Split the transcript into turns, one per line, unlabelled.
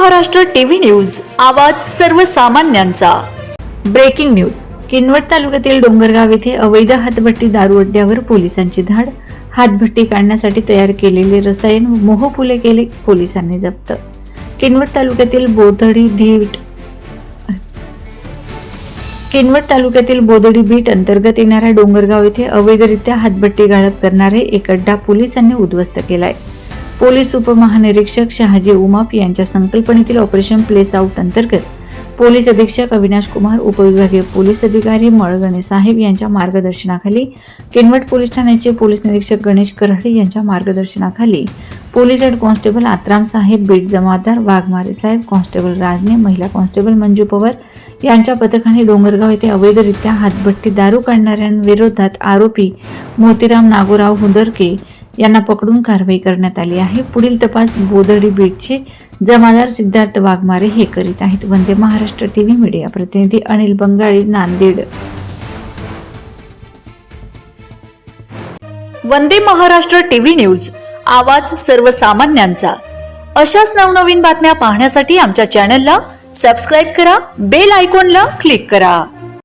Maharashtra TV news, आवाज सर्वसामान्यांचा।
Breaking news. Kinwat तालुक्यातील डोंगरगाव येथे अवैध हातभट्टी दारू अड्ड्यावर पोलिसांची धाड। हातभट्टी काढण्यासाठी तयार केलेले रसायन मोहफुले केले पोलिसांनी जप्त। किनवट तालुक्यातील बोदडी बीट अंतर्गत येणाऱ्या डोंगरगाव येथे अवैधरित्या हातभट्टी गाळप करणारे एक अड्डा पोलिसांनी उद्ध्वस्त केलाय। पोलीस उपमहानिरीक्षक शहाजी उमाप यांच्या संकल्पनेतील ऑपरेशन प्लेस आउट अंतर्गत पोलीस अधीक्षक अविनाश कुमार, उपविभागीय पोलीस अधिकारी मळगणे साहेब यांच्या मार्गदर्शनाखाली, किनवट पोलीस ठाण्याचे पोलीस निरीक्षक गणेश करहडे यांच्या मार्गदर्शनाखाली पोलीस हेड कॉन्स्टेबल आत्राम साहेब, बीट जमादार वाघमारे साहेब, कॉन्स्टेबल राजने, महिला कॉन्स्टेबल मंजू पवार यांच्या पथकाने डोंगरगाव येथे अवैधरित्या हातभट्टी दारू काढणाऱ्यांविरोधात आरोपी मोतीराम नागोराव हुंदरके यांना पकडून कारवाई करण्यात आली आहे। पुढील तपास बोदडी बीटचे जमादार सिद्धार्थ वाघमारे हे करीत आहेत। वंदे महाराष्ट्र टीव्ही मीडिया प्रतिनिधी अनिल बंगाळी, नांदेड।
वंदे महाराष्ट्र टीव्ही न्यूज, आवाज सर्वसामान्यांचा। अशाच नवनवीन बातम्या पाहण्यासाठी आमच्या चॅनलला सबस्क्राइब करा, बेल आयकॉनला क्लिक करा।